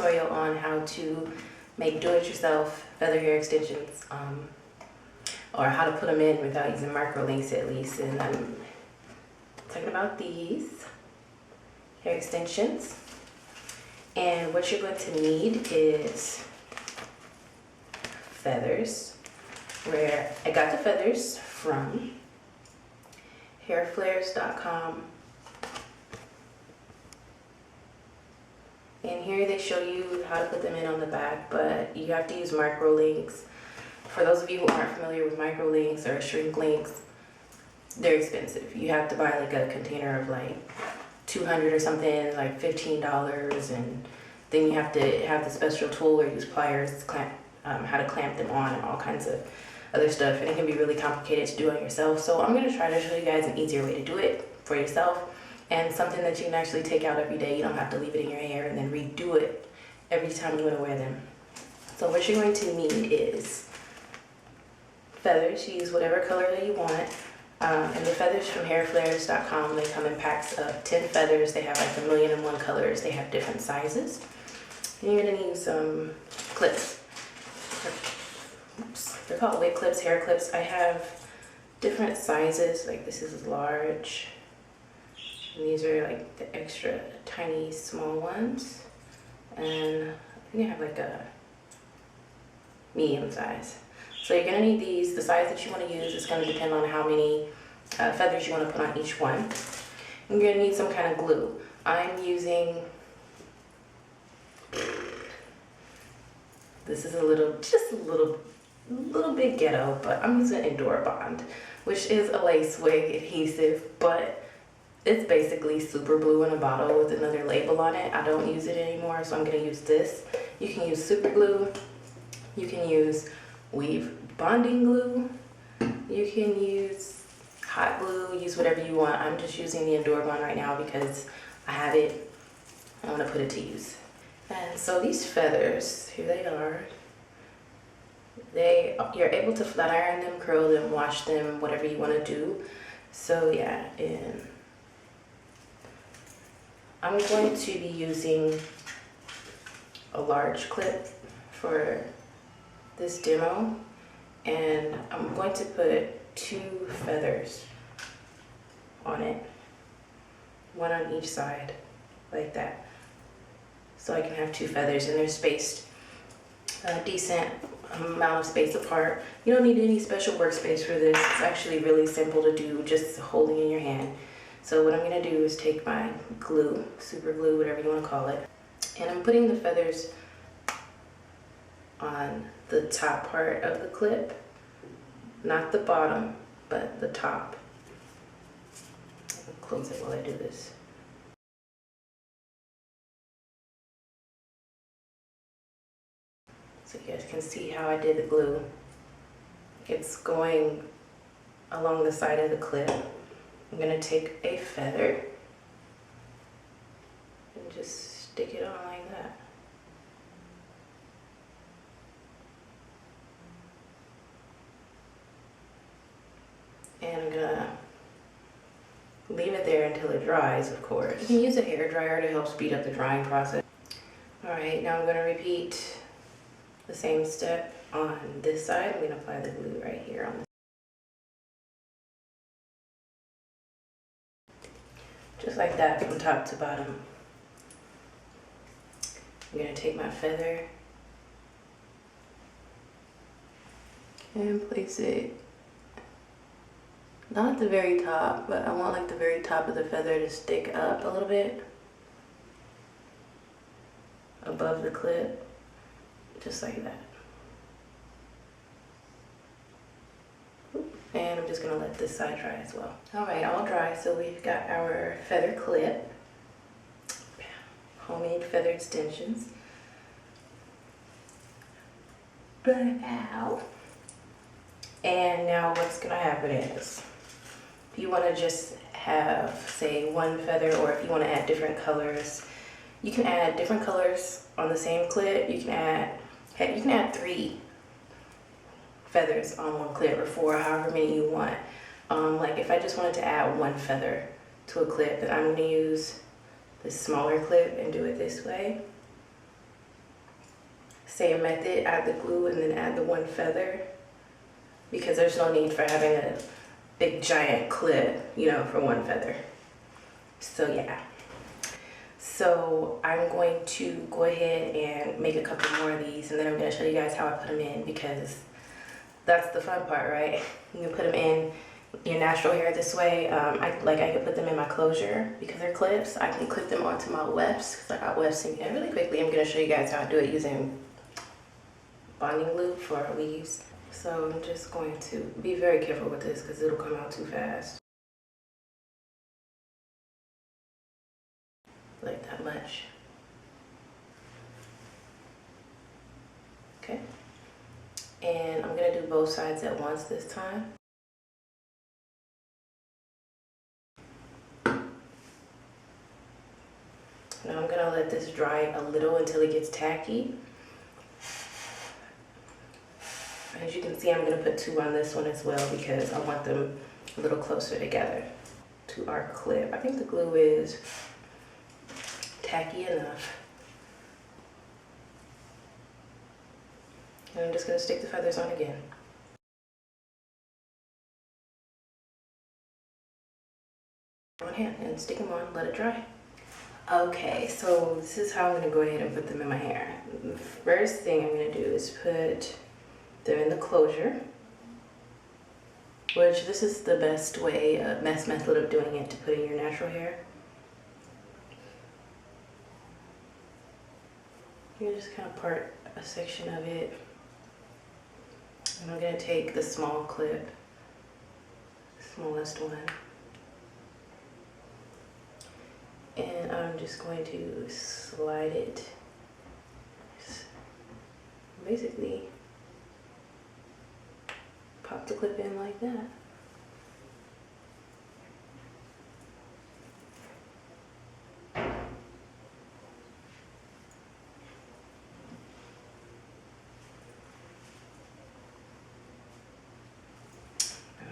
tutorial on how to make do-it-yourself feather hair extensions, or how to put them in without using micro links at least. And I'm talking about these hair extensions. And what you're going to need is feathers, where I got the feathers from hairflares.com. And here they show you how to put them in on the back, but you have to use micro links. For those of you who aren't familiar with micro links or shrink links, they're expensive. You have to buy like a container of like 200 or something, like $15, and then you have to have the special tool or use pliers, how to clamp them on, and all kinds of other stuff, and it can be really complicated to do on yourself. So I'm going to try to show you guys an easier way to do it for yourself, and something that you can actually take out every day. You don't have to leave it in your hair and then redo it every time you want to wear them. So what you're going to need is feathers. You use whatever color that you want. And the feathers from hairflares.com, they come in packs of 10 feathers. They have like 1,000,001 colors. They have different sizes. And you're going to need some clips. Oops. They're called wig clips, hair clips. I have different sizes. Like this is large. And these are like the extra tiny small ones. And I think I have like a medium size. So you're going to need these. The size that you want to use is going to depend on how many feathers you want to put on each one. And you're going to need some kind of glue. I'm using, this is just a little bit ghetto, but I'm using Endure Bond, which is a lace wig adhesive, but it's basically super glue in a bottle with another label on it. I don't use it anymore, so I'm going to use this. You can use super glue. You can use weave bonding glue. You can use hot glue. Use whatever you want. I'm just using the Endure Bond right now because I have it. I want to put it to use. And so these feathers, here they are. You're able to flat iron them, curl them, wash them, whatever you want to do. So yeah, and I'm going to be using a large clip for this demo, and I'm going to put 2 feathers on it, one on each side, like that. So I can have 2 feathers, and they're spaced a decent amount of space apart. You don't need any special workspace for this. It's actually really simple to do, just holding in your hand. So what I'm going to do is take my glue, super glue, whatever you want to call it, and I'm putting the feathers on the top part of the clip, not the bottom, but the top. I'll close it while I do this. So you guys can see how I did the glue. It's going along the side of the clip. I'm going to take a feather and just stick it on like that. And I'm gonna leave it there until it dries, of course. You can use a hair dryer to help speed up the drying process. Alright, now I'm gonna repeat the same step on this side. I'm gonna apply the glue right here on this. Just like that, from top to bottom. I'm gonna take my feather and place it not at the very top, but I want like the very top of the feather to stick up a little bit above the clip, just like that. And I'm just gonna let this side dry as well. All right, all dry, so we've got our feather clip, homemade feather extensions. Ow. And now what's gonna happen is, if you want to just have, say, 1 feather, or if you want to add different colors, you can add different colors on the same clip. You can add 3 feathers on 1 clip, or 4, however many you want. Like if I just wanted to add 1 feather to a clip, then I'm going to use this smaller clip and do it this way. same method, add the glue and then add the one feather, because there's no need for having a big giant clip, you know, for one feather. So yeah. So I'm going to go ahead and make a couple more of these, and then I'm going to show you guys how I put them in, because that's the fun part, right? You can put them in your natural hair this way. I can put them in my closure because they're clips. I can clip them onto my wefts because I got wefts in here. Really quickly, I'm going to show you guys how I do it using bonding glue for weaves. So I'm just going to be very careful with this because it'll come out too fast. Like that much. Okay. And I'm gonna do both sides at once this time. Now I'm gonna let this dry a little until it gets tacky. As you can see, I'm gonna put 2 on this one as well because I want them a little closer together to our clip. I think the glue is tacky enough. And I'm just gonna stick the feathers on again. On hand and stick them on, let it dry. Okay, so this is how I'm gonna go ahead and put them in my hair. The first thing I'm gonna do is put them in the closure, which this is the best way, best method of doing it, to put in your natural hair. You just kind of part a section of it. And I'm gonna take the small clip, smallest one, and I'm just going to slide it, basically pop the clip in like that.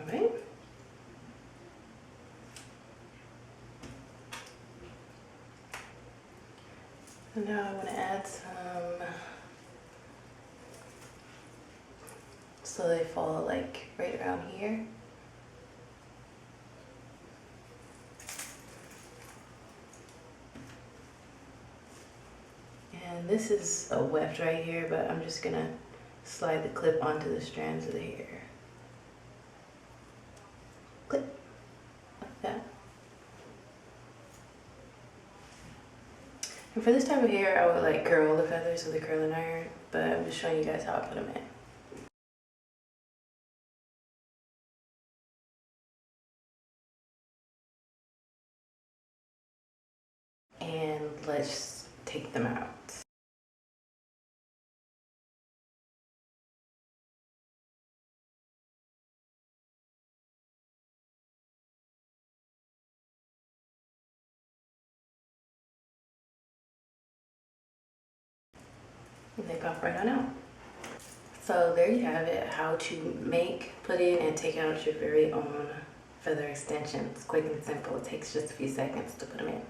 Alright. And now I want to add some, so they fall like right around here. And this is a weft right here, but I'm just gonna slide the clip onto the strands of the hair. Clip, like that. And for this type of hair, I would like curl the feathers with a curling iron, but I'm just showing you guys how I put them in. And let's take them out. And they pop right on out. So there you have it, how to make, put in, and take out your very own feather extensions. Quick and simple. It takes just a few seconds to put them in.